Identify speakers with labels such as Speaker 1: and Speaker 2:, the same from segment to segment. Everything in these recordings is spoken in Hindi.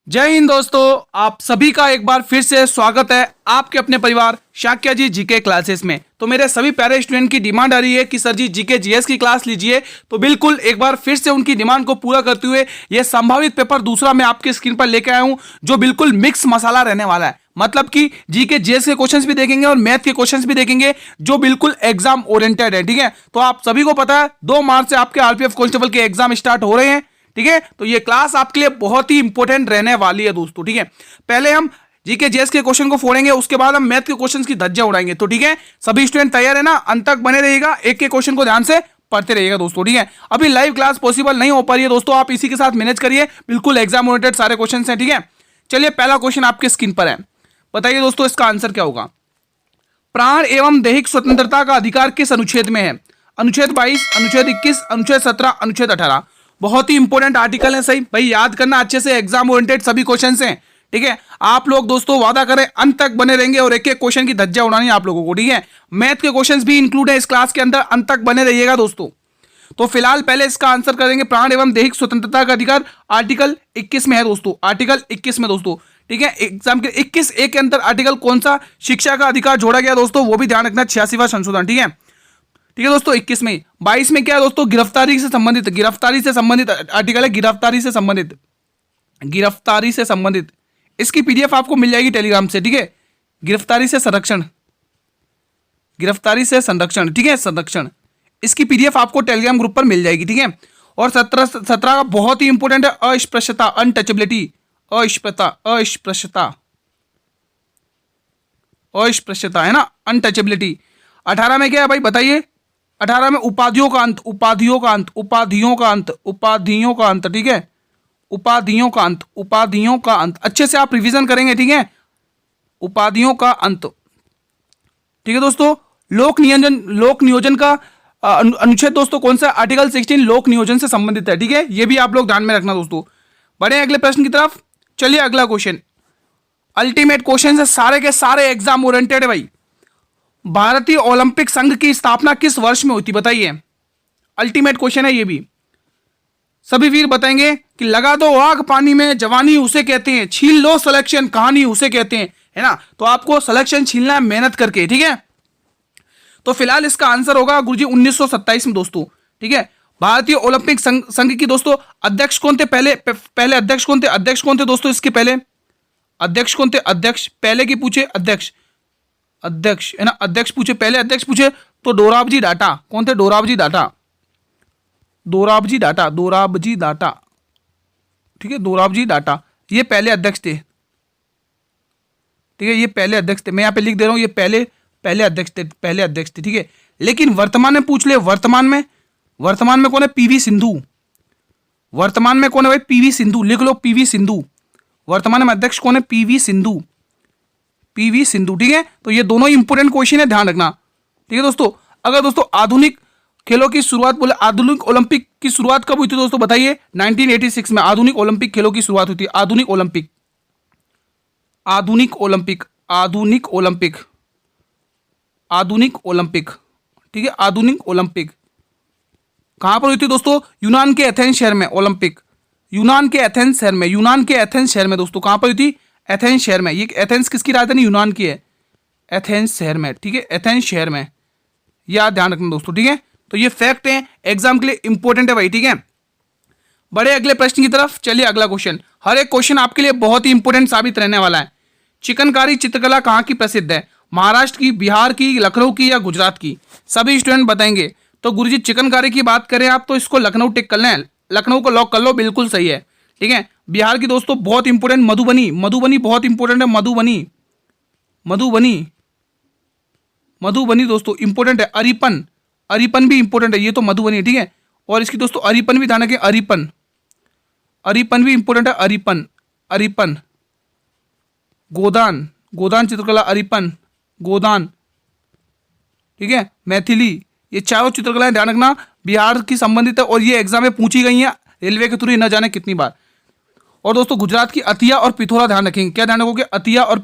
Speaker 1: जय हिंद दोस्तों, आप सभी का एक बार फिर से स्वागत है आपके अपने परिवार शाक्या जी जीके क्लासेस में। तो मेरे सभी प्यारे स्टूडेंट की डिमांड आ रही है कि सर जी जीके जीएस की क्लास लीजिए, तो बिल्कुल एक बार फिर से उनकी डिमांड को पूरा करते हुए ये संभावित पेपर दूसरा मैं आपकी स्क्रीन पर लेकर आया हूं, जो बिल्कुल मिक्स मसाला रहने वाला है। मतलब कि जीके जीएस के क्वेश्चंस भी देखेंगे और मैथ के क्वेश्चंस भी देखेंगे, जो बिल्कुल एग्जाम ओरिएंटेड है। ठीक है, तो आप सभी को पता है 2 मार्च से आपके आरपीएफ कांस्टेबल के एग्जाम स्टार्ट हो रहे हैं। ठीक है, तो ये क्लास आपके लिए बहुत ही इंपॉर्टेंट रहने वाली है दोस्तों। ठीक है, पहले हम जीके जीएस के क्वेश्चन को फोड़ेंगे, उसके बाद हम मैथ के क्वेश्चंस की धज्जियां उड़ाएंगे। तो ठीक है, सभी स्टूडेंट तैयार है ना? अंत तक बने रहिएगा, एक एक क्वेश्चन को ध्यान से पढ़ते रहिएगा दोस्तों। ठीक है, अभी लाइव क्लास पॉसिबल नहीं हो पा रही है दोस्तों, आप इसी के साथ मैनेज करिए, बिल्कुल एग्जाम ओरिएंटेड सारे क्वेश्चन हैं। ठीक है, चलिए पहला क्वेश्चन आपके स्क्रीन पर है, बताइए दोस्तों इसका आंसर क्या होगा। प्राण एवं दैहिक स्वतंत्रता का अधिकार किस अनुच्छेद में है? अनुच्छेद 22, अनुच्छेद 21, अनुच्छेद 17, अनुच्छेद 18। बहुत ही इंपॉर्टेंट आर्टिकल है, सही भाई याद करना अच्छे से, एग्जाम ओरिएंटेड सभी क्वेश्चन हैं। ठीक है, आप लोग दोस्तों वादा करें अंत तक बने रहेंगे और एक एक क्वेश्चन की धज्जियां उड़ानी है आप लोगों को। ठीक है, मैथ के क्वेश्चंस भी इंक्लूड है इस क्लास के अंदर, अंत तक बने रहिएगा दोस्तों। तो फिलहाल पहले इसका आंसर करेंगे, प्राण एवं दैहिक स्वतंत्रता का अधिकार आर्टिकल 21 में है दोस्तों, आर्टिकल 21 में दोस्तों। ठीक है, एग्जाम के 21 ए के अंदर आर्टिकल कौन सा शिक्षा का अधिकार जोड़ा गया दोस्तों, वो भी ध्यान रखना, 86वां संशोधन। ठीक है, ठीक है दोस्तों, 21 में। 22 में क्या है दोस्तों? गिरफ्तारी से संबंधित आर्टिकल है, गिरफ्तारी से संबंधित। इसकी पीडीएफ आपको मिल जाएगी टेलीग्राम से। ठीक है, गिरफ्तारी से संरक्षण, ठीक है, संरक्षण, इसकी पीडीएफ आपको टेलीग्राम ग्रुप पर मिल जाएगी। ठीक है, और 17 का बहुत ही इंपॉर्टेंट है, अस्पृश्यता, अनटचेबिलिटी, अस्पृश्यता है ना, अनटचेबिलिटी। 18 में क्या है भाई बताइए? 18 में उपाधियों का अंत, ठीक है, उपाधियों का अंत, अच्छे से आप रिवीजन करेंगे। ठीक है, उपाधियों का अंत। ठीक है दोस्तों, लोक नियोजन का अनुच्छेद दोस्तों कौन सा? आर्टिकल 16 लोक नियोजन से संबंधित है। ठीक है, ये भी आप लोग ध्यान में रखना दोस्तों। बढ़े अगले प्रश्न की तरफ। चलिए अगला क्वेश्चन, अल्टीमेट क्वेश्चन है, सारे के सारे एग्जाम ओरिएंटेड है भाई। भारतीय ओलंपिक संघ की स्थापना किस वर्ष में हुई थी बताइए? अल्टीमेट क्वेश्चन है ये भी। सभी वीर बताएंगे कि लगा दो आग पानी में, जवानी उसे कहते हैं, छील लो सिलेक्शन, कहानी उसे कहते हैं, है ना? तो आपको सिलेक्शन छीलना है मेहनत करके। ठीक है, तो फिलहाल इसका आंसर होगा गुरुजी 1927 में दोस्तों। ठीक है, भारतीय ओलंपिक संघ की दोस्तों अध्यक्ष कौन थे? पहले अध्यक्ष कौन थे दोस्तों? इसके पहले अध्यक्ष कौन थे? अध्यक्ष पहले की पूछे, अध्यक्ष है ना, अध्यक्ष पूछे, पहले अध्यक्ष पूछे तो डोराबजी डाटा। कौन थे? डोराबजी डाटा। ठीक है, डोराबजी डाटा, ये पहले अध्यक्ष थे। ठीक है, ये पहले अध्यक्ष थे, मैं यहां पे लिख दे रहा हूं, ये पहले अध्यक्ष थे। ठीक है, लेकिन वर्तमान में पूछ ले, वर्तमान में कौन है? पीवी सिंधु। वर्तमान में कौन है भाई? पीवी सिंधु, लिख लो, पीवी सिंधु। वर्तमान में अध्यक्ष कौन है? पीवी सिंधु। ठीक है, तो ये दोनों इंपोर्टेंट क्वेश्चन है, ध्यान रखना। ठीक है दोस्तों, अगर दोस्तों आधुनिक खेलों की शुरुआत बोले, आधुनिक ओलंपिक की शुरुआत कब हुई थी दोस्तों बताइए? 1986 में आधुनिक ओलंपिक खेलों की शुरुआत हुई थी। आधुनिक ओलंपिक। ठीक है, आधुनिक ओलंपिक कहां पर हुई थी दोस्तों? यूनान के एथेंस शहर में ओलंपिक, यूनान के एथेंस शहर में दोस्तों। कहां पर हुई थी? एथेंस शहर में। ये एथेंस किसकी राजधानी? यूनान की है, एथेंस शहर में। ठीक है, एथेंस शहर में, यह ध्यान रखना दोस्तों। ठीक है, तो ये फैक्ट है, एग्जाम के लिए इंपॉर्टेंट है भाई। ठीक है, बड़े अगले प्रश्न की तरफ। चलिए अगला क्वेश्चन, हर एक क्वेश्चन आपके लिए बहुत ही इंपॉर्टेंट साबित रहने वाला है। चिकनकारी चित्रकला कहाँ की प्रसिद्ध है? महाराष्ट्र की, बिहार की, लखनऊ की या गुजरात की? सभी स्टूडेंट बताएंगे। तो गुरुजी चिकनकारी की बात करें आप तो इसको लखनऊ टिक कर लें, लखनऊ को लॉक कर लो, बिल्कुल सही है। ठीक है, बिहार की दोस्तों बहुत इंपॉर्टेंट मधुबनी बहुत इंपॉर्टेंट है, मधुबनी दोस्तों इंपॉर्टेंट है। अरिपन भी इंपॉर्टेंट है, ये तो मधुबनी। ठीक है, और इसकी दोस्तों अरिपन भी ध्यान रखें, अरिपन भी इंपॉर्टेंट है, अरिपन। गोदान चित्रकला, अरिपन, गोदान। ठीक है, मैथिली, ये चारों चित्रकलाएं ध्यान रखना, बिहार की संबंधित है और ये एग्जाम में पूछी गई हैं रेलवे के थ्रू, न जाने कितनी बार। और दोस्तों गुजरात की अतिया और पिथौरा ध्यान रखेंगे। क्या ध्यान रखोगे? अतिया और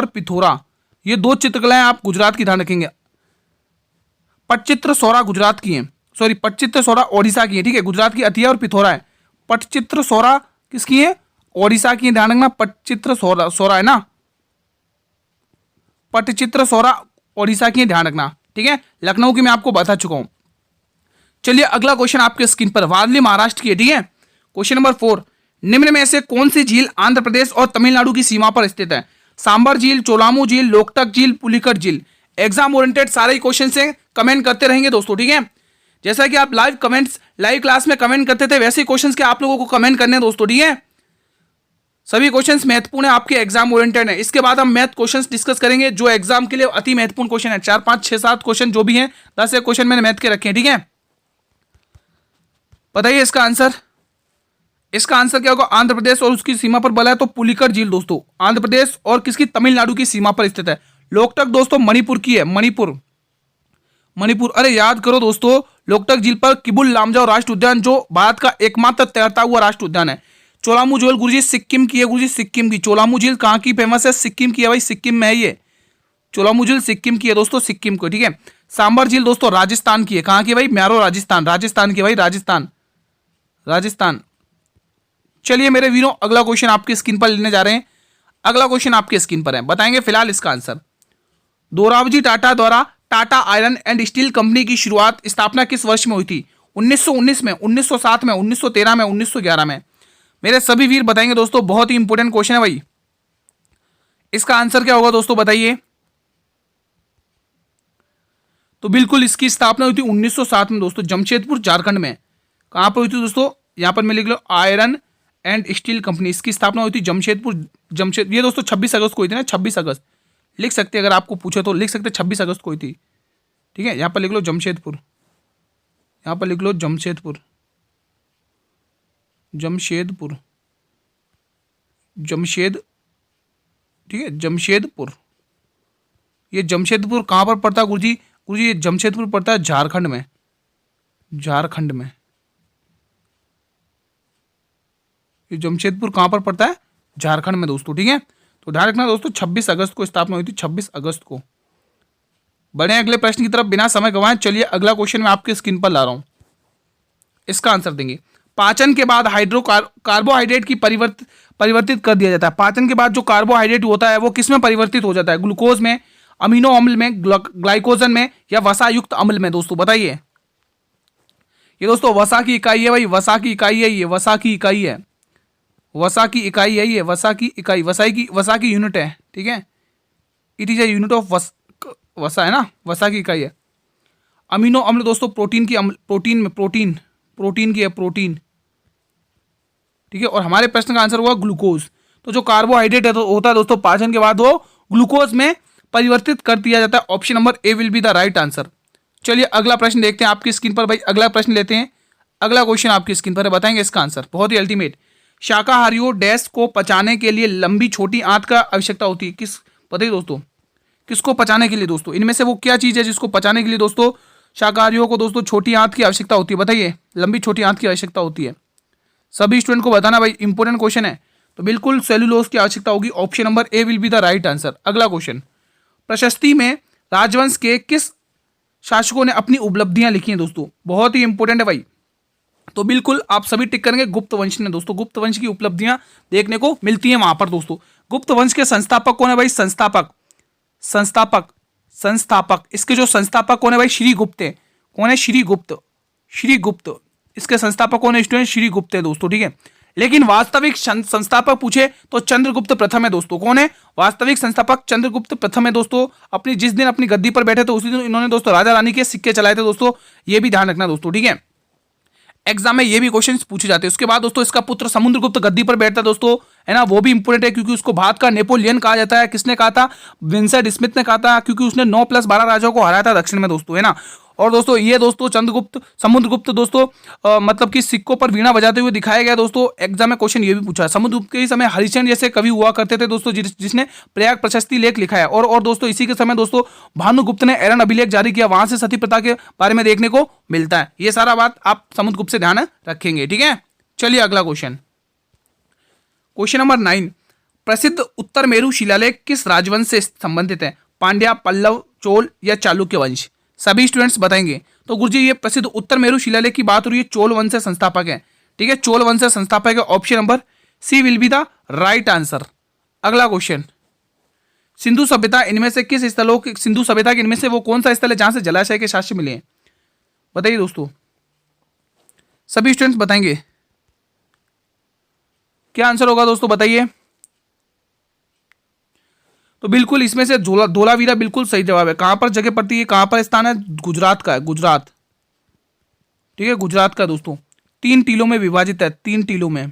Speaker 1: पिथौरा, ये 2 चित्रकलाएं आप गुजरात की ध्यान रखेंगे। पटचित्र सौरा गुजरात की हैं, सॉरी पटचित्र सोरा ओडिशा की है, ठीक है, गुजरात की अतिया और पिथौरा है। पटचित्र सोरा किसकी है? ओडिशा की है, ध्यान रखना। पटचित्र सोरा सोरा है ना, पटचित्र सोरा ओडिशा की है, ध्यान रखना, ठीक है। लखनऊ की मैं आपको बता चुका हूं। चलिए अगला क्वेश्चन आपके स्क्रीन पर, वारली महाराष्ट्र की है, ठीक है। क्वेश्चन नंबर 4, निम्न में से कौन सी झील आंध्र प्रदेश और तमिलनाडु की सीमा पर स्थित है? सांबर झील, चोलामू झील, लोकटक झील, पुलिकट झील। एग्जाम ओरिएंटेड सारे ही क्वेश्चन से कमेंट करते रहेंगे दोस्तों, ठीक है। जैसा कि आप लाइव क्लास में कमेंट करते थे, वैसे ही क्वेश्चंस के आप लोगों को कमेंट करने हैं दोस्तों, ठीक है। सभी क्वेश्चंस महत्वपूर्ण है, आपके एग्जाम ओरिएंटेड है। इसके बाद हम मैथ क्वेश्चंस डिस्कस करेंगे जो एग्जाम के लिए अति महत्वपूर्ण क्वेश्चन है। 4 5 6 7 क्वेश्चन जो भी हैं, 10 एक क्वेश्चन मैंने मैथ के रखे हैं, ठीक है। बताइए इसका आंसर। इसका आंसर क्या होगा? आंध्र प्रदेश और उसकी सीमा पर बोला है तो पुलिकट झील दोस्तों, आंध्र प्रदेश और किसकी? तमिलनाडु की सीमा पर स्थित है। लोकटक दोस्तों मणिपुर की है, मणिपुर। अरे याद करो दोस्तों, लोकटक झील पर किबुल लामजाओ राष्ट्रीय उद्यान जो भारत का एकमात्र तैरता हुआ राष्ट्रीय उद्यान है। चोलामू झील गुरुजी सिक्किम की है, गुरुजी सिक्किम की। चोलामू झील कहाँ की फेमस है? सिक्किम की है भाई, सिक्किम में है ये। चोलामू झील सिक्किम की है दोस्तों, सिक्किम को, ठीक है। सांबर झील दोस्तों राजस्थान की है, कहाँ की भाई? मैरो राजस्थान, राजस्थान की भाई, राजस्थान, राजस्थान। चलिए मेरे वीरों, अगला क्वेश्चन आपकी स्क्रीन पर लेने जा रहे हैं। अगला क्वेश्चन आपकी स्क्रीन पर है, बताएंगे फिलहाल इसका आंसर। दोराबजी टाटा द्वारा Tata iron and steel company की शुरुआत स्थापना किस वर्ष में हुई थी? 1919 में, 1907 में, 1913 में, 1911 में। मेरे सभी वीर बताएंगे दोस्तों, बहुत ही इंपॉर्टेंट क्वेश्चन है भाई। इसका आंसर क्या होगा दोस्तों, बताइए। तो बिल्कुल इसकी स्थापना हुई थी 1907 में दोस्तों, जमशेदपुर झारखंड में। कहां पर हुई थी दोस्तों? यहां पर मैं लिख लो, आयरन एंड स्टील कंपनी, इसकी स्थापना हुई थी जमशेदपुर। ये दोस्तों 26 अगस्त को हुई थी ना, 26 अगस्त लिख सकते हैं, अगर आपको पूछे तो लिख सकते 26 अगस्त को हुई थी, ठीक है। यहां पर लिख लो जमशेदपुर, यहां पर लिख लो जमशेदपुर, जमशेदपुर, जमशेद, ठीक है, जमशेदपुर। ये जमशेदपुर कहां पर पड़ता है गुरुजी? गुरुजी ये जमशेदपुर पड़ता है झारखंड में, झारखंड में। ये जमशेदपुर कहां पर पड़ता है? झारखंड में दोस्तों, ठीक है। तो ध्यान रखना दोस्तों, 26 अगस्त को स्थापना हुई थी, 26 अगस्त को। बढ़े अगले प्रश्न की तरफ बिना समय गंवाए। चलिए अगला क्वेश्चन मैं आपके स्क्रीन पर ला रहा हूं, इसका आंसर देंगे। पाचन के बाद कार्बोहाइड्रेट की परिवर्तित कर दिया जाता है। पाचन के बाद जो कार्बोहाइड्रेट होता है वो किस में परिवर्तित हो जाता है? ग्लूकोज में, अमीनो अम्ल में, ग्लाइकोजन में, या वसा युक्त अम्ल में दोस्तों, बताइए। ये दोस्तों वसा की इकाई है भाई, वसा की इकाई है, ये वसा की इकाई है, वसा की इकाई है, ये वसा की इकाई, वसा की यूनिट है, ठीक है। It is a unit of वसा है ना, वसा की इकाई है। अमीनो अम्ल दोस्तों प्रोटीन की अम्ल, प्रोटीन में प्रोटीन की है, प्रोटीन, ठीक है। और हमारे प्रश्न का आंसर हुआ ग्लूकोज। तो जो कार्बोहाइड्रेट है तो होता है दोस्तों पाचन के बाद वो ग्लूकोज में परिवर्तित कर दिया जाता है। Option number A will be the right answer. चलिए अगला प्रश्न देखते हैं आपकी स्क्रीन पर भाई, अगला प्रश्न लेते हैं। अगला क्वेश्चन आपकी स्क्रीन पर है, बताएंगे इसका आंसर, बहुत ही अल्टीमेट। शाकाहारियों डैश को पचाने के लिए लंबी छोटी आंत का आवश्यकता होती है, किस, बताइए दोस्तों, किसको पचाने के लिए दोस्तों? इनमें से वो क्या चीज है जिसको पचाने के लिए दोस्तों शाकाहारियों को दोस्तों छोटी आंत की आवश्यकता होती है? बताइए, लंबी छोटी आंत की आवश्यकता होती है। सभी स्टूडेंट को बताना भाई, इंपॉर्टेंट क्वेश्चन है। तो बिल्कुल सेल्यूलोज की आवश्यकता होगी, option number A will be the right answer. अगला क्वेश्चन, प्रशस्ति में राजवंश के किस शासकों ने अपनी उपलब्धियां लिखी हैं दोस्तों? बहुत ही इंपॉर्टेंट है भाई। तो बिल्कुल आप सभी टिक करेंगे, गुप्त वंश ने दोस्तों, गुप्त वंश की उपलब्धियां देखने को मिलती हैं वहां पर दोस्तों। गुप्त वंश के संस्थापक कौन है भाई? संस्थापक इसके जो संस्थापक कौन है भाई? श्रीगुप्त है। कौन है? श्रीगुप्त। इसके संस्थापक कौन है स्टूडेंट? श्रीगुप्त है दोस्तों, ठीक है। लेकिन वास्तविक संस्थापक पूछे तो चंद्रगुप्त प्रथम है दोस्तों। कौन है वास्तविक संस्थापक? चंद्रगुप्त प्रथम है दोस्तों। जिस दिन अपनी गद्दी पर बैठे थे उसी दिन इन्होंने दोस्तों राजा रानी के सिक्के चलाए थे दोस्तों, ये भी ध्यान रखना दोस्तों, ठीक है। एग्जाम में ये भी क्वेश्चंस पूछे जाते हैं। उसके बाद दोस्तों इसका पुत्र समुद्रगुप्त गद्दी पर बैठता है दोस्तों, है ना, वो भी इंपोर्टेंट है क्योंकि उसको भारत का नेपोलियन कहा जाता है। किसने कहा था? विंसेंट स्मिथ ने कहा था, क्योंकि उसने 9+12 राजाओं को हराया था दक्षिण में दोस्तों, है ना। और दोस्तों ये दोस्तों समुद्रगुप्त दोस्तों मतलब कि सिक्कों पर वीणा बजाते हुए दिखाया गया दोस्तों। एग्जाम में क्वेश्चन ये भी पूछा है। समुद्रगुप्त के ही समय हरिश्चंद्र जैसे कवि हुआ करते थे दोस्तों, जिसने प्रयाग प्रशस्ति लेख लिखा है। और दोस्तों इसी के समय दोस्तों भानुगुप्त ने एरन अभिलेख जारी किया, वहां से सती प्रथा के बारे में देखने को मिलता है। ये सारा बात आप समुद्रगुप्त से ध्यान रखेंगे, ठीक है। चलिए अगला क्वेश्चन नंबर 9, प्रसिद्ध उत्तर मेरु शिलालेख किस राजवंश से संबंधित है? पांड्या, पल्लव, चोल या चालुक्य वंश? सभी स्टूडेंट्स बताएंगे। तो गुरुजी ये प्रसिद्ध उत्तर मेरु शिलालेख की बात हो रही है, चोल वंश से संस्थापक है। ठीक है, चोल वंश से संस्थापक है। Option number C will be the right answer. अगला क्वेश्चन, सिंधु सभ्यता इनमें से किस स्थलों के, सिंधु सभ्यता के इनमें से वो कौन सा स्थल है जहां से जलाशय के साक्ष्य मिले हैं? बताइए दोस्तों, सभी स्टूडेंट्स बताएंगे क्या आंसर होगा दोस्तों, बताइए। तो बिल्कुल इसमें से धोलावीरा बिल्कुल सही जवाब है। कहां पर जगह पड़ती है, कहां पर स्थान है? गुजरात का है, गुजरात। ठीक है, गुजरात का दोस्तों। 3 टीलों में विभाजित है, 3 टीलों में,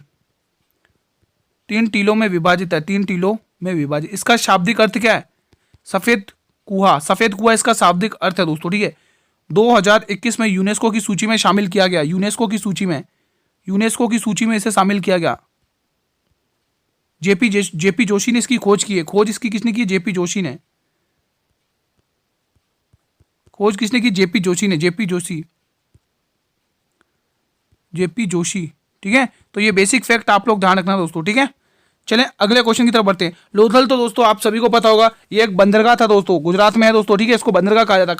Speaker 1: 3 टीलों में विभाजित है, 3 टीलों में विभाजित। इसका शाब्दिक अर्थ क्या है? सफेद कुहा, सफेद कुहा इसका शाब्दिक अर्थ है दोस्तों। ठीक है, 2021 में यूनेस्को की सूची में शामिल किया गया, यूनेस्को की सूची में, यूनेस्को की सूची में इसे शामिल किया गया। जेपी जोशी ने इसकी खोज की है। खोज इसकी किसने की? जेपी जोशी ने। खोज किसने की? जेपी जोशी ने, जेपी जोशी, जेपी जोशी। ठीक है, तो ये बेसिक फैक्ट आप लोग ध्यान रखना दोस्तों। ठीक है, चलें अगले क्वेश्चन की तरफ बढ़ते हैं। लोथल तो दोस्तों आप सभी को पता होगा, ये एक बंदरगाह था दोस्तों, गुजरात में है दोस्तों। ठीक है, इसको बंदरगाह कहा जाता है।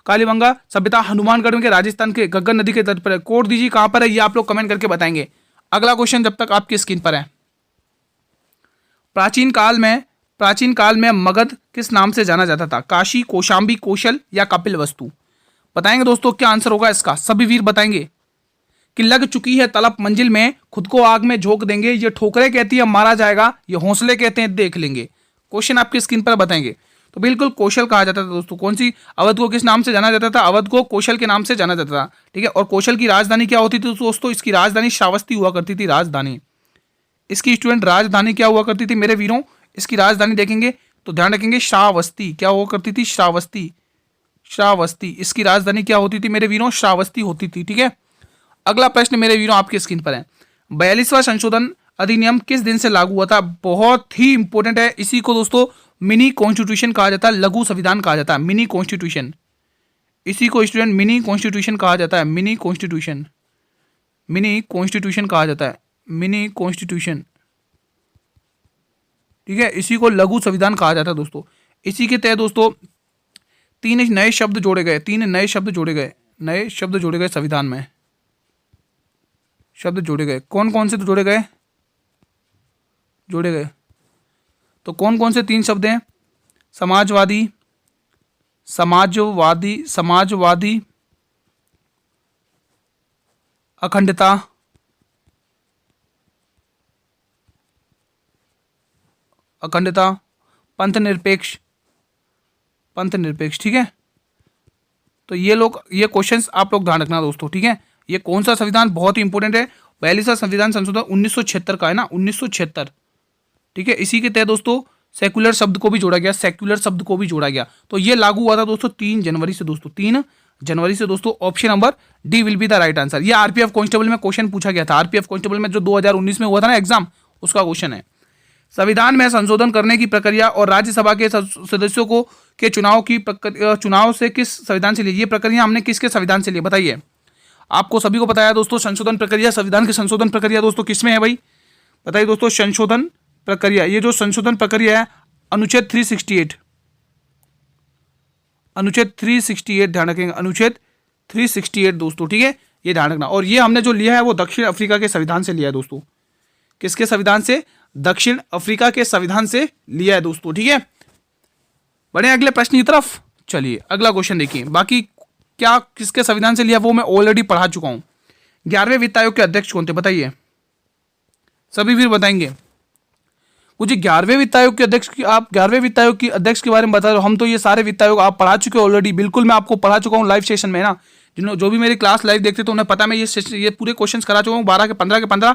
Speaker 1: कालीबंगा सभ्यता हनुमानगढ़ में के राजस्थान के गग्गर नदी के तट पर है। कोड दीजिए कहां पर है, ये आप लोग कमेंट करके बताएंगे। अगला क्वेश्चन जब तक आपकी स्क्रीन पर है, प्राचीन काल में मगध किस नाम से जाना जाता था? काशी, कौशाम्बी, कौशल या कपिलवस्तु? बताएंगे दोस्तों क्या आंसर होगा इसका, सभी वीर बताएंगे। कि लग चुकी है तलब मंजिल में, खुद को आग में झोंक देंगे, ये ठोकरें कहती है मारा जाएगा, ये हौसले कहते हैं देख लेंगे। क्वेश्चन आपकी स्क्रीन पर बताएंगे। तो बिल्कुल कौशल कहा जाता था दोस्तों। कौन सी अवध को किस नाम से जाना जाता था? अवध को कौशल के नाम से जाना जाता था। ठीक है, और कौशल की राजधानी क्या होती थी दोस्तों? इसकी राजधानी श्रावस्ती हुआ करती थी, राजधानी। इसकी स्टूडेंट राजधानी क्या हुआ करती थी मेरे वीरों? इसकी राजधानी देखेंगे तो ध्यान रखेंगे श्रावस्ती। क्या हुआ करती थी? श्रावस्ती, श्रावस्ती। इसकी राजधानी क्या होती थी मेरे वीरों? श्रावस्ती होती थी। ठीक है, अगला प्रश्न मेरे वीरों आपकी स्क्रीन पर है। 42वां संशोधन अधिनियम किस दिन से लागू हुआ था? बहुत ही इंपॉर्टेंट है। इसी को दोस्तों मिनी कॉन्स्टिट्यूशन कहा जाता है, लघु संविधान कहा जाता है, मिनी कॉन्स्टिट्यूशन। इसी को स्टूडेंट मिनी कॉन्स्टिट्यूशन कहा जाता है, मिनी कॉन्स्टिट्यूशन, मिनी कॉन्स्टिट्यूशन कहा जाता है, मिनी कॉन्स्टिट्यूशन। ठीक है, इसी को लघु संविधान कहा जाता है दोस्तों। इसी के तहत दोस्तों 3 नए शब्द जोड़े गए, 3 नए शब्द जोड़े गए, नए शब्द जोड़े गए संविधान में, शब्द जोड़े गए। कौन कौन से तो जोड़े गए? जोड़े गए तो कौन कौन से 3 शब्द हैं? समाजवादी, समाजवादी, समाजवादी, अखंडता, अखंडता, पंथ निरपेक्ष, पंथ निरपेक्ष। ठीक है, तो ये क्वेश्चंस आप लोग ध्यान रखना दोस्तों। ठीक है, ये कौन सा संविधान बहुत ही इंपॉर्टेंट है? 42वां संविधान संशोधन 1976 का है ना, 1976। ठीक है, इसी के तहत दोस्तों सेक्युलर शब्द को भी जोड़ा गया, सेक्युलर शब्द को भी जोड़ा गया। तो ये लागू हुआ था दोस्तों 3 जनवरी से दोस्तों, 3 जनवरी से दोस्तों। Option number D will be the right answer. ये आरपीएफ कांस्टेबल में क्वेश्चन पूछा गया था, आरपीएफ कांस्टेबल में जो 2019 में हुआ था ना एग्जाम, उसका क्वेश्चन है। संविधान में संशोधन करने की प्रक्रिया और राज्यसभा के सदस्यों को के चुनाव से किस संविधान से ली? ये प्रक्रिया हमने किसके संविधान से ली बताइए? आपको सभी को पता है दोस्तों, संशोधन प्रक्रिया, संविधान की संशोधन प्रक्रिया दोस्तों किसमें है भाई? बताइए दोस्तों, संशोधन प्रक्रिया, ये जो संशोधन प्रक्रिया है अनुच्छेद 368, अनुच्छेद 368 ध्यान रखेंगे, अनुच्छेद 368 दोस्तों। ठीक है, ये ध्यान रखना। और ये हमने जो लिया है वो दक्षिण अफ्रीका के संविधान से लिया है दोस्तों। किसके संविधान से? दक्षिण अफ्रीका के संविधान से लिया है दोस्तों। ठीक है, बढ़े अगले प्रश्न की तरफ। चलिए अगला क्वेश्चन देखिए। बाकी क्या किसके संविधान से लिया वो मैं ऑलरेडी पढ़ा चुका हूं। 11वें वित्त आयोग के अध्यक्ष कौन थे बताइए? सभी फिर बताएंगे मुझे 11वें वित्त आयोग के अध्यक्ष की, आप 11वें वित्त आयोग के अध्यक्ष के बारे में बता रहे हो। हम तो ये सारे वित्त आयोग आप पढ़ा चुके हो ऑलरेडी, बिल्कुल मैं आपको पढ़ा चुका हूँ लाइव सेशन में ना। जो भी मेरी क्लास लाइव देखते तो उन्हें पता मैं ये पूरे क्वेश्चंस करा चुका हूँ। 12 के 15 के 15,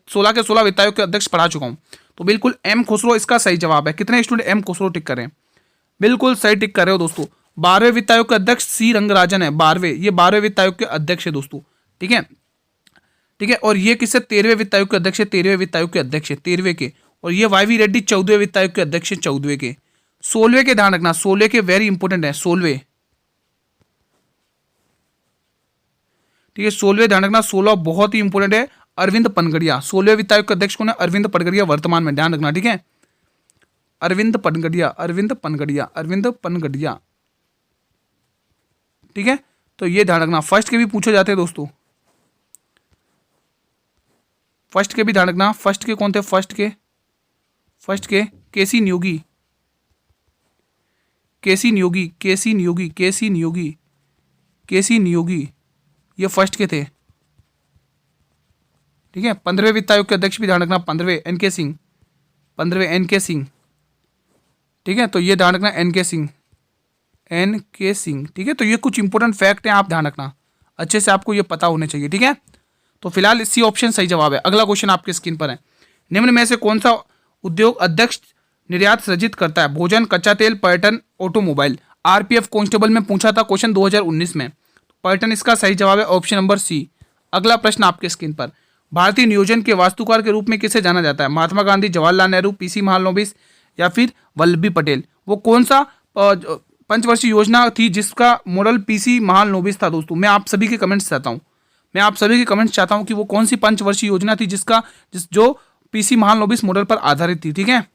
Speaker 1: 16 के 16 वित्त आयोग के अध्यक्ष पढ़ा चुका हूँ। तो बिल्कुल एम खुसरो इसका सही जवाब है। कितने स्टूडेंट एम खुसरो टिक करें? बिल्कुल सही टिक कर रहे हो दोस्तों। 12वें वित्त आयोग के अध्यक्ष सी रंगराजन है, 12वें, ये 12वें वित्त आयोग के अध्यक्ष है दोस्तों। ठीक है, ठीक है, और ये किससे? 13वें वित्त आयोग के अध्यक्ष है, 13वें वित्त आयोग के अध्यक्ष है, 13वें के। और ये वाईवी रेड्डी 14वें वित्त आयोग के अध्यक्ष है, 14वें के। 16वें के ध्यान रखना, 16वें के वेरी इंपॉर्टेंट है, 16वें। ठीक है, 16वें ध्यान रखना, 16 बहुत ही इंपॉर्टेंट है। अरविंद पनगड़िया 16वें वित्त आयोग के अध्यक्ष कौन है? अरविंद पनगड़िया वर्तमान में, ध्यान रखना। ठीक है, अरविंद पनगड़िया, अरविंद पनगड़िया, अरविंद पनगड़िया। ठीक है, तो ये ध्यान रखना, फर्स्ट के भी पूछे जाते हैं दोस्तों, फर्स्ट के भी ध्यान रखना। फर्स्ट के कौन थे? फर्स्ट के केसी नियोगी, केसी नियोगी, केसी नियोगी, केसी नियोगी, केसी नियोगी, ये फर्स्ट के थे। ठीक है, 15वें वित्त आयोग के अध्यक्ष भी ध्यान रखना, 15वें एनके सिंह, 15वें एनके सिंह। ठीक है, तो ये ध्यान रखना एनके सिंह, एनके सिंह। ठीक है, तो ये कुछ इंपॉर्टेंट फैक्ट हैं, आप ध्यान रखना अच्छे से, आपको ये पता होने चाहिए। ठीक है, तो फिलहाल सी ऑप्शन सही जवाब है। अगला क्वेश्चन आपके स्क्रीन पर है, निम्न में से कौन सा उद्योग अध्यक्ष निर्यात सृजित करता है? भोजन, कच्चा तेल, पर्यटन, ऑटोमोबाइल। आरपीएफ कांस्टेबल में पूछा था क्वेश्चन 2019 में, पर्यटन इसका सही जवाब है, ऑप्शन नंबर सी। अगला प्रश्न आपके स्क्रीन पर, भारतीय नियोजन के वास्तुकार के रूप में किसे जाना जाता है? महात्मा गांधी, जवाहरलाल नेहरू, पीसी महालनोबिस या फिर वल्लभी पटेल। वो कौन सा पंचवर्षीय योजना थी जिसका मॉडल पीसी महालनोबिस था? दोस्तों मैं आप सभी के कमेंट्स चाहता हूँ, मैं आप सभी के कमेंट्स चाहता हूँ कि वो कौन सी पंचवर्षीय योजना थी जो पीसी महालनोबिस मॉडल पर आधारित थी। ठीक है,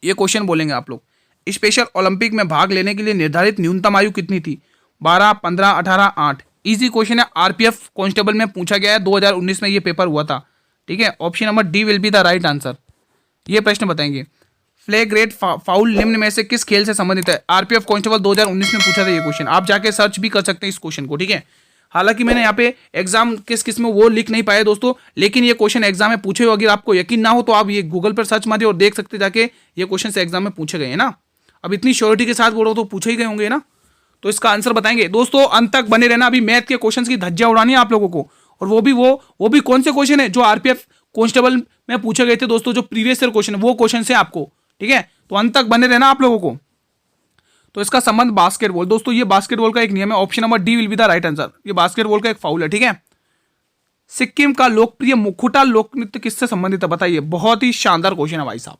Speaker 1: ये क्वेश्चन बोलेंगे आप लोग। स्पेशल ओलंपिक में भाग लेने के लिए निर्धारित न्यूनतम आयु कितनी थी? 12, 15, 18, 8। इजी क्वेश्चन है, आरपीएफ कांस्टेबल में पूछा गया है, 2019 में ये पेपर हुआ था। ठीक है, option number D will be the right answer. ये प्रश्न बताएंगे, फ्लैग रेट फाउल निम्न में से किस खेल से संबंधित है? आरपीएफ कांस्टेबल 2019 में पूछा था ये क्वेश्चन, आप जाके सर्च भी कर सकते हैं इस क्वेश्चन को। ठीक है, हालांकि मैंने यहाँ पे एग्जाम किस में वो लिख नहीं पाया दोस्तों, लेकिन ये क्वेश्चन एग्जाम में पूछे हो। अगर आपको यकीन ना हो तो आप ये गूगल पर सर्च मारिए और देख सकते जाके ये क्वेश्चन से एग्जाम में पूछे गए हैं ना। अब इतनी श्योरिटी के साथ बोल रहा हूं तो पूछे ही गए होंगे ना, तो इसका आंसर बताएंगे दोस्तों। अंत तक बने रहना, अभी मैथ के क्वेश्चन की धज्जियां उड़ानी है आप लोगों को, और वो भी कौन से क्वेश्चन है जो आरपीएफ कांस्टेबल में पूछे गए थे दोस्तों, जो प्रीवियस ईयर क्वेश्चन है वो क्वेश्चन है आपको। ठीक है, तो अंत तक बने रहना आप लोगों को। तो इसका संबंध बास्केटबॉल, दोस्तों ये बास्केटबॉल का एक नियम है, option number D will be the right answer. ये बास्केटबॉल का एक फाउल है। ठीक है, सिक्किम का लोकप्रिय मुखौटा लोक नृत्य किससे संबंधित है? बताइए, बहुत ही शानदार क्वेश्चन है भाई साहब।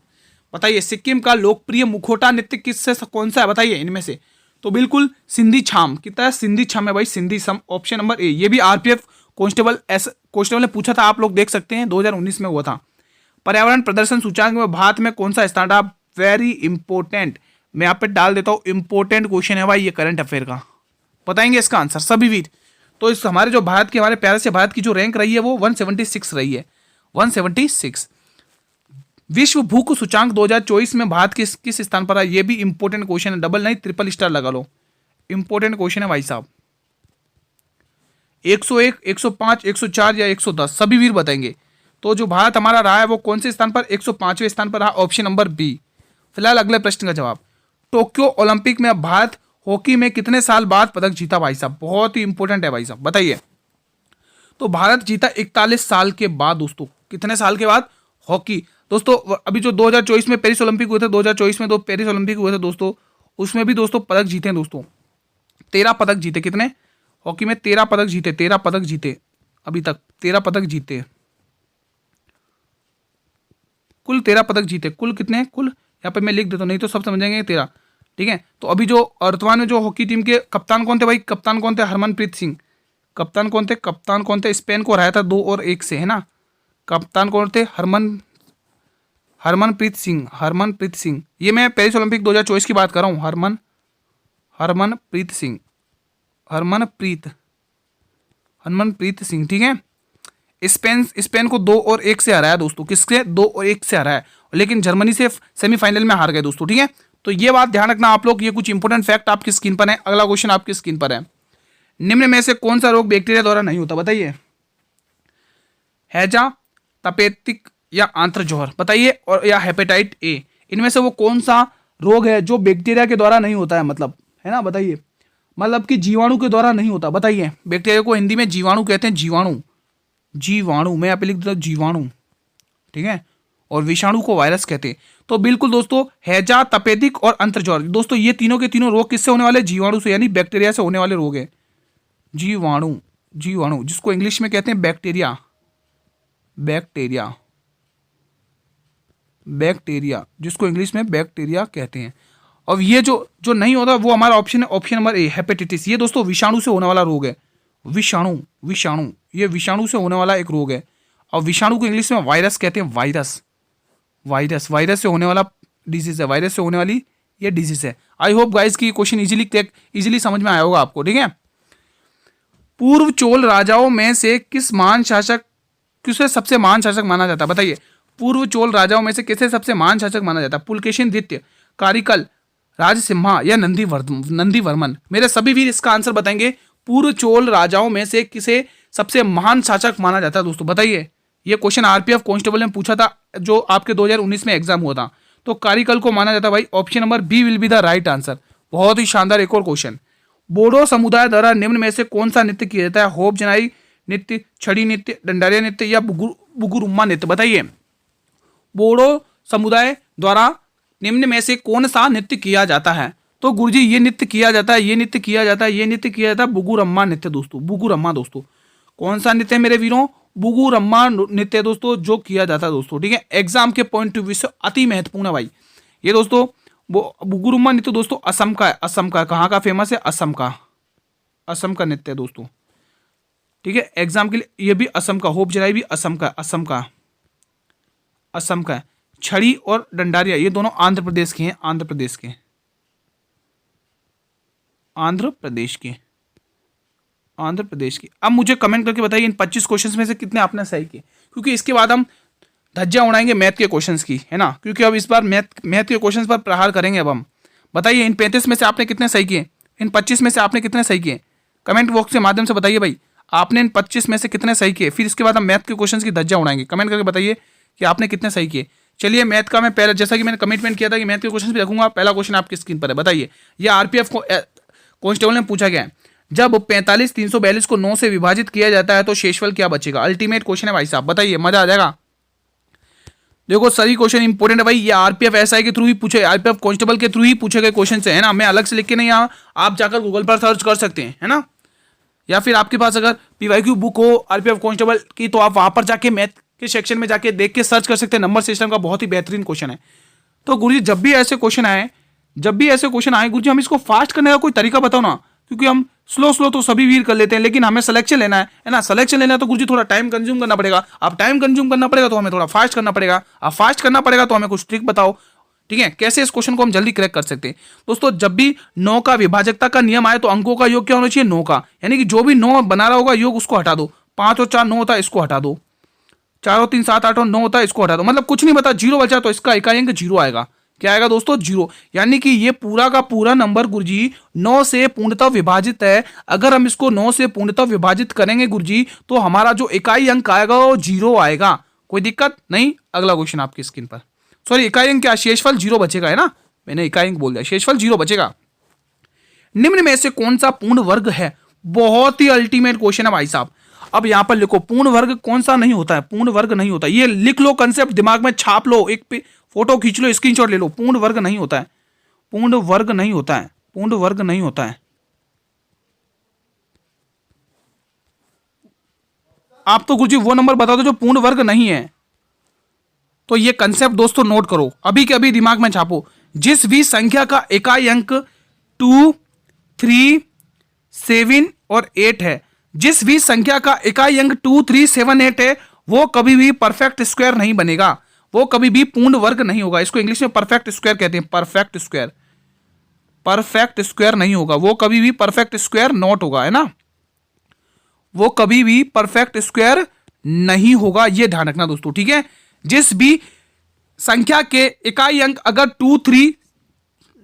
Speaker 1: बताइए, सिक्किम का लोकप्रिय मुखौटा नृत्य किससे कौन सा है? बताइए इनमें से। तो बिल्कुल सिंधी छाम, कितना है? सिंधी छाम है भाई, सिंधी सम, ऑप्शन नंबर ए। ये भी आरपीएफ कांस्टेबल ने पूछा था, आप लोग देख सकते हैं 2019 में हुआ था। पर्यावरण प्रदर्शन सूचकांक में भारत में कौन सा स्थान रहा? वेरी इंपॉर्टेंट, मैं यहाँ पे डाल देता हूँ, इंपॉर्टेंट क्वेश्चन है भाई ये करंट अफेयर का। बताएंगे इसका आंसर सभी वीर। तो इस हमारे जो भारत की, हमारे प्यारे से भारत की जो रैंक रही है वो 176 रही है, 176। विश्व भूख सूचांक 2024 में भारत किस स्थान पर है? ये भी इंपॉर्टेंट क्वेश्चन है, डबल नहीं ट्रिपल स्टार लगा लो, इंपॉर्टेंट क्वेश्चन है भाई साहब। 101, 105, 104 या 110, सभी वीर बताएंगे। तो जो भारत हमारा रहा है वो कौन से स्थान पर? 105वें स्थान पर रहा, ऑप्शन नंबर बी। फिलहाल अगले प्रश्न का जवाब, टोक्यो ओलंपिक में भारत हॉकी में कितने साल बाद पदक जीता? भाई साहब बहुत ही इंपॉर्टेंट है भाई साहब, बताइए। तो भारत जीता 41 साल के बाद दोस्तों। कितने साल के बाद? हॉकी दोस्तों, अभी जो 2024 में पेरिस ओलंपिक हुए थे, 2024 में दो पेरिस ओलंपिक हुए थे दोस्तों, उसमें भी दोस्तों पदक जीते हैं दोस्तों, 13 पदक जीते। कितने? हॉकी में 13 पदक जीते, 13 पदक जीते अभी तक, 13 पदक जीते, कुल 13 पदक जीते। कुल कितने? कुल यहाँ पे मैं लिख देता हूँ, नहीं तो सब समझेंगे 13। ठीक है, तो अभी जो वर्तमान में जो हॉकी टीम के कप्तान कौन थे भाई? कप्तान कौन थे? हरमनप्रीत सिंह। कप्तान कौन थे? कप्तान कौन थे? स्पेन को हराया था 2-1 से, है ना। कप्तान कौन थे? हरमनप्रीत सिंह, हरमनप्रीत सिंह। ये मैं पेरिस ओलंपिक 2024 की बात कर रहा हूँ। हरमनप्रीत सिंह, हरमनप्रीत सिंह। ठीक है, स्पेन को 2-1 से हराया दोस्तों। किससे? 2-1 से हराया, लेकिन जर्मनी से सेमीफाइनल में हार गए दोस्तों। ठीक है, तो ये बात ध्यान रखना आप लोग। ये कुछ इंपॉर्टेंट फैक्ट आपकी स्क्रीन पर है। अगला क्वेश्चन आपकी स्क्रीन पर है, निम्न में से कौन सा रोग बैक्टीरिया द्वारा नहीं होता? बताइए, हैजा, तपेदिक या आंत्रजोहर? बताइए, और या हेपेटाइट ए, इनमें से वो कौन सा रोग है जो बैक्टीरिया के द्वारा नहीं होता है? मतलब, है ना, बताइए, मतलब कि जीवाणु के द्वारा नहीं होता। बताइए, बैक्टीरिया को हिंदी में जीवाणु कहते हैं, जीवाणु, जीवाणु, मैं यहाँ पे लिख देता हूँ जीवाणु। ठीक है, और विषाणु को वायरस कहते हैं। तो बिल्कुल दोस्तों, हैजा, तपेदिक और आंत्रजोहर, दोस्तों ये तीनों के तीनों रोग किससे होने वाले? जीवाणु से, यानी बैक्टीरिया से होने वाले रोग है। जीवाणु, जीवाणु जिसको इंग्लिश में कहते हैं बैक्टीरिया, बैक्टीरिया, बैक्टीरिया जिसको इंग्लिश में बैक्टीरिया कहते हैं। और ये जो नहीं होता वो हमारा ऑप्शन है, ऑप्शन नंबर ए, हेपेटाइटिस। ये दोस्तों विषाणु से होने वाला रोग है। विषाणु, विषाणु, ये विषाणु से होने वाला एक रोग है। और विषाणु को इंग्लिश में वायरस कहते हैं, वायरस, वायरस, वायरस से होने वाला डिजीज है, वायरस से होने वाली ये डिजीज है। आई होप गाइस की क्वेश्चन इजीली समझ में आया होगा आपको। ठीक है, पूर्व चोल राजाओं में से किसे सबसे महान शासक माना जाता है? बताइए, पूर्व चोल राजाओं में से किसे सबसे महान शासक माना जाता है? पुलकेशिन द्वितीय, कारिकल, राजसिम्हा या नंदीवर्मन? मेरे सभी वीर इसका आंसर बताएंगे। पूर्व चोल राजाओं में से किसे सबसे महान शासक माना जाता है दोस्तों? बताइए। ये क्वेश्चन आरपीएफ कांस्टेबल ने पूछा था, जो आपके 2019 में एग्जाम हुआ था। तो कारिकल को माना जाता है भाई। Option number B will be the right answer. बहुत ही शानदार एक और क्वेश्चन। बोडो समुदाय द्वारा निम्न में से कौन सा नृत्य किया जाता है? होप जनाई नृत्य, छड़ी नृत्य, डंडारिया नृत्य या बुगुरुम्मा नृत्य? बताइए। बोडो समुदाय द्वारा निम्न में से कौन सा नृत्य किया जाता है? तो गुरुजी ये नृत्य किया जाता है, ये नृत्य किया जाता है, ये नृत्य किया जाता है बुगुरम्मा नृत्य दोस्तों। बुगुरम्मा दोस्तों कौन सा नृत्य है मेरे वीरों? बुगुरम्मा नृत्य दोस्तों जो किया जाता है दोस्तों। ठीक है, एग्जाम के पॉइंट ऑफ व्यू से अति महत्वपूर्ण है भाई ये दोस्तों। बुगुरुम्मा नृत्य दोस्तों असम का है। असम का कहाँ का फेमस है? असम का। असम का नृत्य है दोस्तों। ठीक है, एग्जाम के लिए ये भी असम का। होप जलाई भी असम का। असम का, असम का है। छड़ी और डंडारिया ये दोनों आंध्र प्रदेश के हैं। आंध्र प्रदेश के, आंध्र प्रदेश के, आंध्र प्रदेश की। अब मुझे कमेंट करके बताइए इन 25 क्वेश्चंस में से कितने आपने सही किए, क्योंकि इसके बाद हम धज्जियां उड़ाएंगे मैथ के क्वेश्चंस की, है ना। क्योंकि अब इस बार मैथ के क्वेश्चंस पर प्रहार करेंगे। अब हम बताइए इन 35 में से आपने कितने सही किए? इन 25 में से आपने कितने सही किए? कमेंट बॉक्स के माध्यम से बताइए भाई, आपने इन 25 में से कितने सही किए। फिर इसके बाद हम मैथ के क्वेश्चन की धज्जियां उड़ाएंगे। कमेंट करके बताइए कि आपने कितने सही किए। चलिए मैथ का मैं पहले, जैसा कि मैंने कमिटमेंट किया था कि मैथ के क्वेश्चन भी रखूंगा। पहला क्वेश्चन आपकी स्क्रीन पर है। बताइए, यह आरपीएफ कांस्टेबल ने पूछा गया है। जब 45,342 को 9 से विभाजित किया जाता है तो शेषफल क्या बचेगा? अल्टीमेट क्वेश्चन है भाई साहब, बताइए, मजा आ जाएगा। देखो सभी क्वेश्चन इंपॉर्टेंट है भाई। ये आरपीएफ एसआई के थ्रू ही पूछे, आरपीएफ कांस्टेबल के थ्रू ही पूछे गए क्वेश्चन है ना। मैं अलग से लिख के नहीं, यहाँ आप जाकर गूगल पर सर्च कर सकते हैं, है ना। या फिर आपके पास अगर पीवाईक्यू बुक हो आरपीएफ कांस्टेबल की, तो आप वहां पर जाके मैथ के सेक्शन में जाके देख के सर्च कर सकते हैं। नंबर सिस्टम का बहुत ही बेहतरीन क्वेश्चन है। तो गुरुजी जब भी ऐसे क्वेश्चन आए गुरुजी हम इसको फास्ट करने का कोई तरीका बताओ ना, क्योंकि हम स्लो तो सभी वीर कर लेते हैं, लेकिन हमें सिलेक्शन लेना है ना। सिलेक्शन लेना है तो गुरुजी थोड़ा टाइम कंज्यूम करना पड़ेगा। अब टाइम कंज्यूम करना पड़ेगा तो हमें थोड़ा फास्ट करना पड़ेगा। अब फास्ट करना पड़ेगा तो हमें कुछ ट्रिक बताओ, ठीक है, कैसे इस क्वेश्चन को हम जल्दी क्रैक कर सकते हैं। दोस्तों जब भी 9 का विभाजकता का नियम आए तो अंकों का योग क्या होना चाहिए? 9 का, यानी कि जो भी 9 बना रहा होगा योग उसको हटा दो। 5 और 4 9 होता है, इसको हटा दो। 4 और 3 7 8 और 9 होता है, इसको हटा दो। मतलब कुछ नहीं बता, 0 बचा तो इसका इकाई अंक 0 आएगा। क्या आएगा दोस्तों? 0। यानी कि ये पूरा का पूरा नंबर गुरुजी 9 से पूर्णतः विभाजित है। अगर हम इसको 9 से पूर्णतः विभाजित करेंगे गुरुजी तो हमारा जो इकाई अंक आएगा वो 0 आएगा। कोई दिक्कत नहीं। अगला क्वेश्चन आपकी स्क्रीन पर। सॉरी, इकाई अंक क्या? शेषफल 0 बचेगा, है ना। मैंने इकाई अंक बोल दिया, शेषफल 0 बचेगा। निम्न में से कौन सा पूर्ण वर्ग है? बहुत ही अल्टीमेट क्वेश्चन है भाई साहब। अब यहां पर लिखो पूर्ण वर्ग कौन सा नहीं होता है? पूर्ण वर्ग नहीं होता, ये लिख लो, कंसेप्ट दिमाग में छाप लो, एक पे फोटो खींच लो, स्क्रीनशॉट ले लो। पूर्ण वर्ग नहीं होता है, पूर्ण वर्ग नहीं होता है, पूर्ण वर्ग नहीं होता है। आप तो गुरुजी वो नंबर बता दो जो पूर्ण वर्ग नहीं है। तो ये कंसेप्ट दोस्तों नोट करो, अभी के अभी दिमाग में छापो। जिस भी संख्या का इकाई अंक 2, 3, 7 और 8 है, जिस भी संख्या का इकाई अंक 2, 3, 7, 8 है, वो कभी भी परफेक्ट स्क्वायर नहीं बनेगा, वो कभी भी पूर्ण वर्ग नहीं होगा। इसको इंग्लिश में परफेक्ट स्क्वायर कहते हैं। परफेक्ट स्क्वायर, परफेक्ट स्क्वायर नहीं होगा, वो कभी भी परफेक्ट स्क्वायर नॉट होगा, है ना। वो कभी भी परफेक्ट स्क्वायर नहीं होगा, ये ध्यान रखना दोस्तों, ठीक है। जिस भी संख्या के इकाई अंक अगर 2, 3,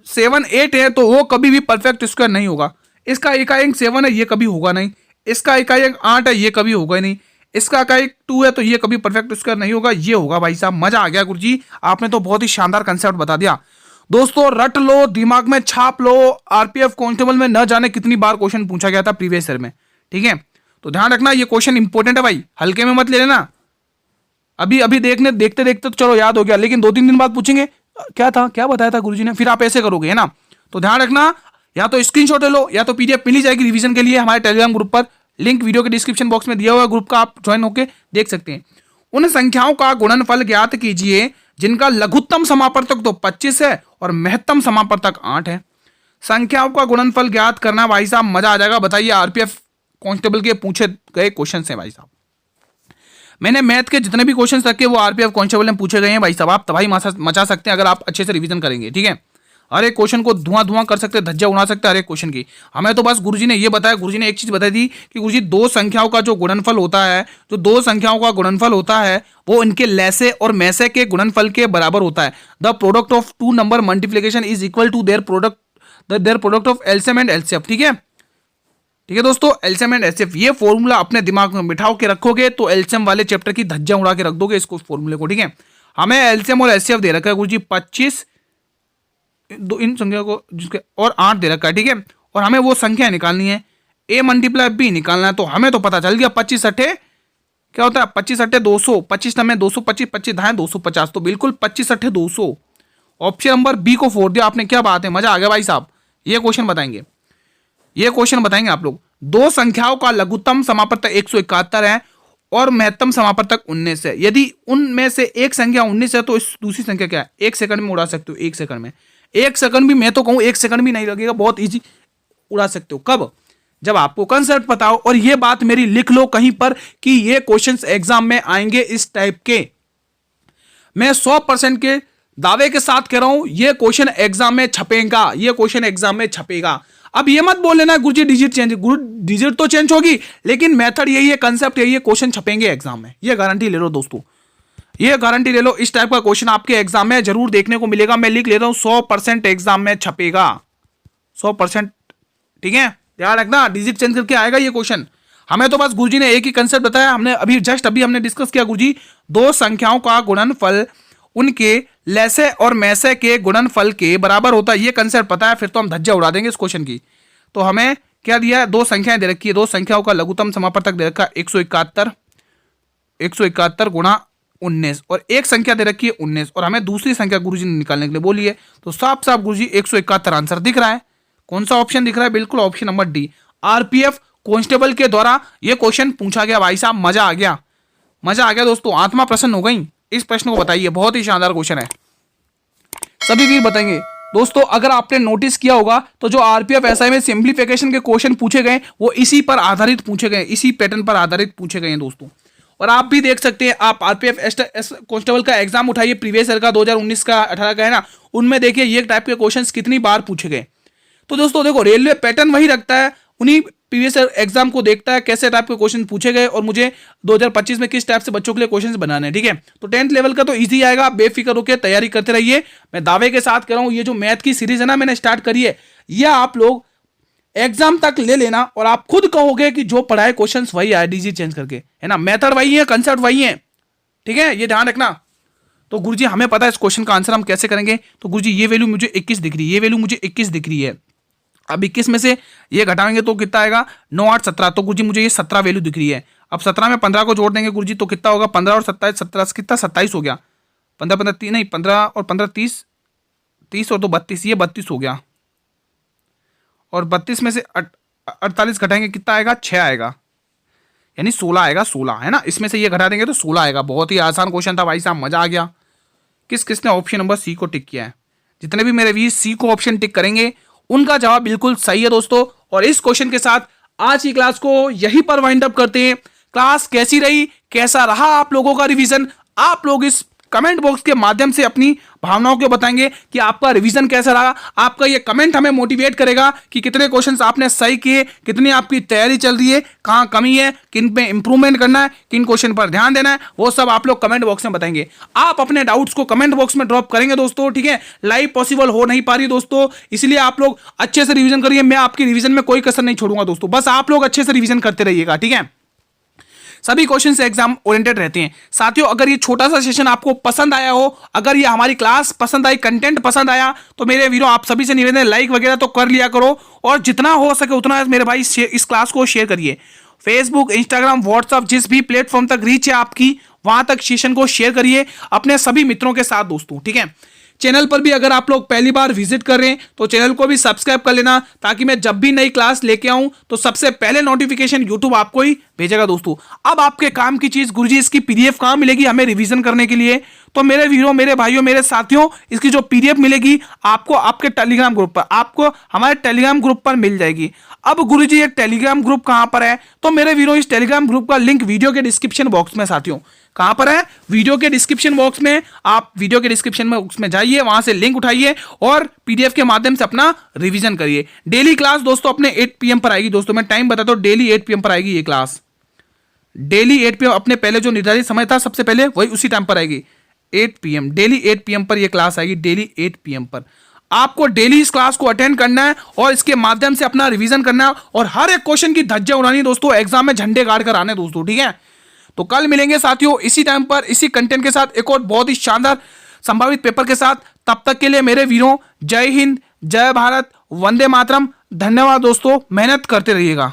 Speaker 1: 7, 8 है तो वो कभी भी परफेक्ट स्क्वायर नहीं होगा। इसका इकाई अंक 7 है, ये कभी होगा नहीं। इसका इकाई अंक 8 है, ये कभी होगा नहीं। इसका इकाई 2 है तो ये कभी परफेक्ट स्क्वायर नहीं होगा, ये होगा। भाई साहब मजा आ गया गुरुजी, आपने तो बहुत ही शानदार कंसेप्ट बता दिया। दोस्तों रट लो, दिमाग में छाप लो। आरपीएफ कांस्टेबल में न जाने कितनी बार क्वेश्चन पूछा गया था प्रीवियस ईयर में, ठीक है। तो ध्यान रखना ये क्वेश्चन इंपॉर्टेंट है भाई, हल्के में मत ले लेना। अभी देखते देखते तो चलो याद हो गया, लेकिन 2-3 दिन बाद पूछेंगे क्या था, क्या बताया था गुरुजी ने, फिर आप ऐसे करोगे, है ना। तो ध्यान रखना, या तो स्क्रीनशॉट ले लो या तो पीडीएफ मिल जाएगी रिवीजन के लिए हमारे टेलीग्राम ग्रुप पर। लिंक वीडियो के डिस्क्रिप्शन बॉक्स में दिया हुआ ग्रुप का, आप ज्वाइन होकर देख सकते हैं। उन संख्याओं का गुणनफल ज्ञात कीजिए जिनका लघुत्तम समापवर्तक तो 25 है और महत्तम समापवर्तक 8 है। संख्याओं का गुणनफल ज्ञात करना भाई साहब मजा आ जाएगा। बताइए, आरपीएफ कांस्टेबल के पूछे गए क्वेश्चन हैं भाई साहब। मैंने मैथ के जितने भी क्वेश्चन रखे वो आरपीएफ कांस्टेबल ने पूछे गए हैं भाई साहब। आप तबाही मचा सकते हैं अगर आप अच्छे से रिवीजन करेंगे, ठीक है। हर एक क्वेश्चन को धुआं कर सकते हैं, धज्जा उड़ा सकते हैं हर एक क्वेश्चन की। हमें तो बस गुरुजी ने ये बताया, गुरुजी ने एक चीज बताई थी कि गुरुजी दो संख्याओं का जो गुणनफल होता है, जो दो संख्याओं का गुणनफल होता है वो इनके लैसे और मैसे के गुणनफल के बराबर होता है। The product of two number multiplication is equal to their product of LCM and LCF. ठीक है, ठीक है दोस्तों, एलसीएम एंड एचसीएफ ये फॉर्मूला अपने दिमाग में बिठा के रखोगे तो एलसीएम वाले चैप्टर की धज्जा उड़ा के रख दोगे इसको फॉर्मूले को। ठीक है, हमें एलसीएम और एचसीएफ दे रखा है गुरुजी 25 इन संख्या को जिसके और 8 दे रखा है। ठीक है, और हमें वो संख्या निकालनी है, a मल्टीप्लाई b निकालना है। तो हमें तो पता चल गया 25 अट्ठे क्या होता है, 25 अट्ठे 200, 25 में 225, 25 धाए 250, तो बिल्कुल 25 अट्ठे 200। ऑप्शन नंबर बी को फोड़ दिया आपने, क्या बात है, मजा आ गया भाई साहब। ये क्वेश्चन बताएंगे, ये क्वेश्चन बताएंगे आप लोग। दो संख्याओं का लघुत्तम समापवर्तक 171 है और महत्तम समापवर्तक 19 है। यदि उनमें से एक संख्या 19 है तो इस दूसरी संख्या क्या है, 1 सेकंड में उड़ा सकते हो, 1 सेकंड में। 1 सेकंड भी, मैं तो कहूं 1 सेकंड भी नहीं लगेगा, बहुत इजी उड़ा सकते हो। कब, जब आपको कंसेप्ट पता हो। और ये बात मेरी लिख लो कहीं पर कि ये क्वेश्चंस एग्जाम में आएंगे इस टाइप के। मैं 100% के दावे के साथ कह रहा हूं ये क्वेश्चन एग्जाम में छपेगा, ये क्वेश्चन एग्जाम में छपेगा। अब ये मत बोल लेना गुरुजी डिजिट चेंज, गुरु डिजिट तो चेंज होगी लेकिन मेथड यही है, कंसेप्ट यही है, क्वेश्चन छपेंगे एग्जाम में। ये गारंटी ले लो दोस्तों, ये गारंटी ले लो। इस टाइप का क्वेश्चन आपके एग्जाम में जरूर देखने को मिलेगा। मैं लिख ले रहा हूं 100% एग्जाम में छपेगा, 100%। ठीक है, ध्यान रखना, डिजिट चेंज करके आएगा ये क्वेश्चन। हमें तो बस गुरुजी ने एक ही कंसेप्ट बताया, हमने अभी जस्ट अभी हमने डिस्कस किया गुरुजी दो संख्याओं का गुणनफल उनके लैसे और मैसे के गुणनफल के बराबर होता है, ये कंसेप्ट पता है, फिर तो हम धज्जा उड़ा देंगे इस क्वेश्चन की। तो हमें क्या दिया है, दो संख्याएं दे रखी है, दो संख्याओं का लघुत्तम समापवर्तक दे रखा है 171 गुणा 19 और एक संख्या दे रखी है 19 और हमें दूसरी संख्या गुरुजी ने निकालने के लिए बोली है। तो साफ साफ गुरुजी 171 आंसर दिख रहा है। कौन सा ऑप्शन दिख रहा है, बिल्कुल option number D, RPF constable के द्वारा ये क्वेश्चन पूछा गया। भाई साहब मजा आ गया, मजा आ गया दोस्तों, आत्मा प्रसन्न हो गई। इस प्रश्न को बताइए, बहुत ही शानदार क्वेश्चन है, सभी वीर बताएंगे दोस्तों। अगर आपने नोटिस किया होगा तो जो आरपीएफ एसआई में सिंप्लीफिकेशन के क्वेश्चन पूछे गए वो इसी पर आधारित पूछे गए, इसी पैटर्न पर आधारित पूछे गए हैं दोस्तों। और आप भी देख सकते हैं, आप आरपीएफ कांस्टेबल का एग्जाम उठाइए, प्रीवियस ईयर का 2019 का 18 का है ना, उनमें देखिए ये टाइप के क्वेश्चंस कितनी बार पूछे गए। तो दोस्तों देखो रेलवे पैटर्न वही रखता है, उन्हीं प्रीवियस एग्जाम को देखता है कैसे टाइप के क्वेश्चन पूछे गए और मुझे 2025 में किस टाइप से बच्चों के लिए क्वेश्चन बनाने हैं। ठीक है, तो 10th लेवल का तो इजी आएगा, बेफिक्र होकर तैयारी करते रहिए। मैं दावे के साथ कह रहा हूं ये जो मैथ की सीरीज है ना मैंने स्टार्ट करी है, यह आप लोग एग्जाम तक ले लेना और आप खुद कहोगे कि जो पढ़ाए क्वेश्चन वही आए, डीजी चेंज करके, है ना, मेथड वही है, कंसेप्ट वही है। ठीक है, ये ध्यान रखना। तो गुरुजी हमें पता है इस क्वेश्चन का आंसर हम कैसे करेंगे। तो गुरुजी ये वैल्यू मुझे 21 दिख रही है, ये वैल्यू मुझे 21 दिख रही है। अब 21 में से ये घटाएंगे तो कितना आएगा, 9 8 17, तो गुरुजी मुझे ये 17 वैल्यू दिख रही है। अब 17 में 15 को जोड़ देंगे गुरुजी तो कितना होगा, 15 और 27 17 कितना 27 हो गया, 15 15 3 नहीं 15 और 15 30 30 और 2 32, ये 32 हो गया। और 32 में से 48 घटाएंगे कितना आएगा, 6 आएगा, यानी 16 आएगा, 16 है ना। इसमें से ये घटा देंगे तो 16 आएगा। बहुत ही आसान क्वेश्चन था भाई साहब, मजा आ गया। किस किसने ऑप्शन नंबर सी को टिक किया है, जितने भी मेरे वीर सी को ऑप्शन टिक करेंगे उनका जवाब बिल्कुल सही है दोस्तों। और इस क्वेश्चन के साथ आज की क्लास को यहीं पर वाइंड अप करते हैं। क्लास कैसी रही, कैसा रहा आप लोगों का रिवीजन, आप लोग इस कमेंट बॉक्स के माध्यम से अपनी भावनाओं को बताएंगे कि आपका रिवीजन कैसा रहा। आपका ये कमेंट हमें मोटिवेट करेगा कि कितने क्वेश्चंस आपने सही किए, कितनी आपकी तैयारी चल रही है, कहाँ कमी है, किन पे इंप्रूवमेंट करना है, किन क्वेश्चन पर ध्यान देना है, वो सब आप लोग कमेंट बॉक्स में बताएंगे। आप अपने डाउट्स को कमेंट बॉक्स में ड्रॉप करेंगे दोस्तों। ठीक है, लाइव पॉसिबल हो नहीं पा रही दोस्तों, इसलिए आप लोग अच्छे से रिविजन करिए। मैं आपकी रिविजन में कोई कसर नहीं छोड़ूंगा दोस्तों, बस आप लोग अच्छे से रिविजन करते रहिएगा। ठीक है, सभी क्वेश्चन एग्जाम ओरिएंटेड रहते हैं साथियों। अगर ये छोटा सा सेशन आपको पसंद आया हो, अगर ये हमारी क्लास पसंद आई, कंटेंट पसंद आया, तो मेरे वीरों आप सभी से निवेदन है लाइक वगैरह तो कर लिया करो और जितना हो सके उतना मेरे भाई इस क्लास को शेयर करिए। फेसबुक, इंस्टाग्राम, व्हाट्सएप, जिस भी प्लेटफॉर्म तक रीच है आपकी वहां तक सेशन को शेयर करिए अपने सभी मित्रों के साथ दोस्तों। ठीक है, चैनल पर भी अगर आप लोग पहली बार विजिट कर रहे हैं तो चैनल को भी सब्सक्राइब कर लेना, ताकि मैं जब भी नई क्लास लेके आऊं तो सबसे पहले नोटिफिकेशन यूट्यूब आपको ही भेजेगा दोस्तों। अब आपके काम की चीज गुरुजी इसकी पीडीएफ कहां मिलेगी हमें रिवीजन करने के लिए, तो मेरे वीरों, मेरे भाइयों, मेरे साथियों, इसकी जो पीडीएफ मिलेगी आपको आपके टेलीग्राम ग्रुप पर, आपको हमारे टेलीग्राम ग्रुप पर मिल जाएगी। अब गुरुजी ये टेलीग्राम ग्रुप कहां पर है? तो मेरे वीरों इस टेलीग्राम ग्रुप का लिंक वीडियो के डिस्क्रिप्शन बॉक्स में साथियों कहां पर है? वीडियो के डिस्क्रिप्शन बॉक्स में। आप वीडियो के डिस्क्रिप्शन बॉक्स में जाइए, वहां से लिंक उठाइए और पीडीएफ के माध्यम से अपना रिवीजन करिए। डेली क्लास दोस्तों अपने 8 PM पर आएगी। दोस्तों मैं टाइम बताता हूं, डेली 8 PM पर आएगी ये क्लास। डेली 8 PM अपने पहले जो निर्धारित समय था सबसे पहले वही उसी टाइम पर आएगी। 8 PM डेली 8 PM पर ये क्लास आएगी। डेली 8 PM पर आपको डेली इस क्लास को अटेंड करना है और इसके माध्यम से अपना रिवीजन करना है और हर एक क्वेश्चन की धज्जियां उड़ानी है दोस्तों, एग्जाम में झंडे गाड़ कर आने दोस्तों, ठीक है? तो कल मिलेंगे साथियों इसी टाइम पर इसी कंटेंट के साथ एक और बहुत ही शानदार संभावित पेपर के साथ। तब तक के लिए मेरे वीरों जय हिंद, जय भारत, वंदे मातरम। धन्यवाद दोस्तों, मेहनत करते रहिएगा।